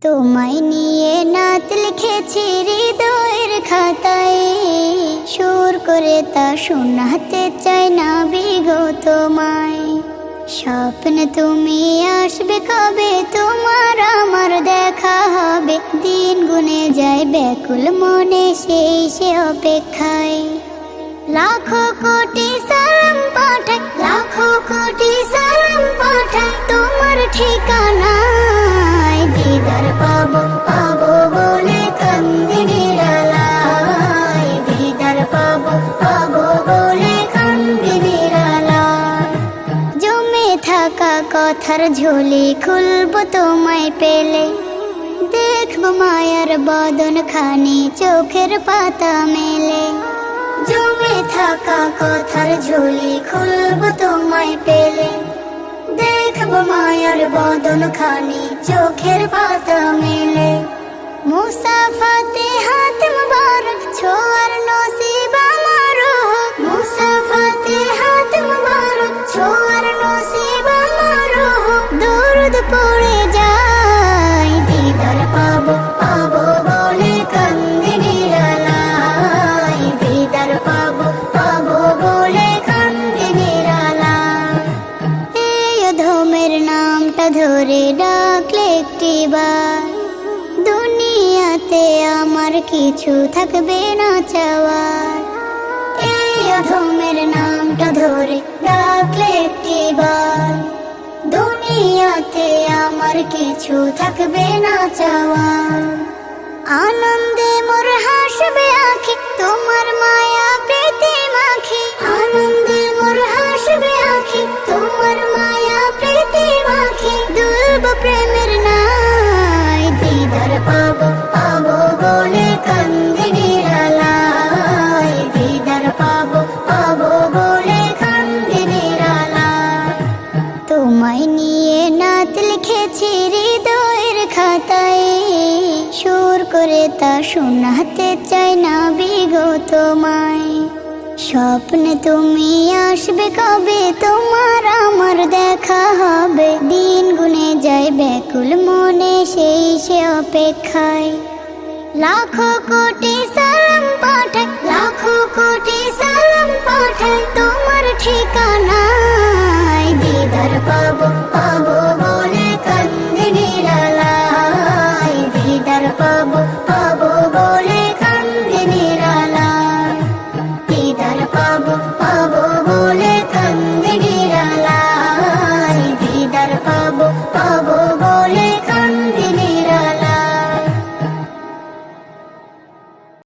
তোমায় নিয়ে নাত লিখেছি হৃদয়ের খাতায়, সুর করে তা শোনাতে চাই না বিগো তোমায়। স্বপ্ন তুমি আসবে কবে, তোমার আমার দেখা হবে, দিন গুনে যায় ব্যাকুল মনে সেই সে অপেক্ষায়। লাখো কোটি সালাম পাঠাই, লাখো কোটি সালাম পাঠাই তোমার ঠিকানায়। দিদার পাবো পাবো বলে কান্দি নিরালায়, দিদার পাবো পাবো বলে কান্দি নিরালায়। জমে থাকা কথার ঝুলি খুলবো তোমায় পেলে, দেখবো মায়ার বদন খানি চোখের পাতা মেলে। জমে থাকা কথার ঝুলি খুলবো তোমায় পেলে, দেখবো মায়ার বদন খানি চোখের পাতা মেলে। মুসাফাতে হাত মুবারক ছোঁয়ার নসিব আমার হোক, মুসাফাতে হাত মুবারক ছোঁয়ার নসিব আমার হোক। দরুদ পড়ে যায় দিদার পাবো পাবো বলে কান্দি নিরালায়, দিদার পাবো পাবো বলে কান্দি নিরালায়। এই অধমের নামটা ধরে ডাকলে একটিবার, দুনিয়াতে আমার কিছু থাকবে না চাওয়ার। এই অধমের নামটা ধরে ডাকলে একটিবার, দুনিয়াতে আমার কিছু থাকবে না চাওয়ার। আনন্দে মোর হাসবে আঁখি তোমার মায়া প্রীতি মাখি, আনন্দে মোর হাসবে আঁখি তোমার মায়া প্রীতি মাখি। দুলব প্রেমের নাই দিদার পাবো পাবো বলে কান্দি নিরালায়, দিদার পাবো পাবো বলে কান্দি নিরালায়। তোমায় নিয়ে নাত লিখেছি হৃদয়ের খাতায়, সুর করে তা শোনাতে চাই না বিগো তোমায়। স্বপ্ন তুমি আসবে কবে, তোমার আমার দেখা হবে, দিন গুনে যায় ব্যাকুল মনে সেই সে অপেক্ষায়। লাখো কোটি সালাম পাঠাই, লাখো কোটি সালাম পাঠাই তোমার ঠিকানায়। দিদার পাবো পাবো বলে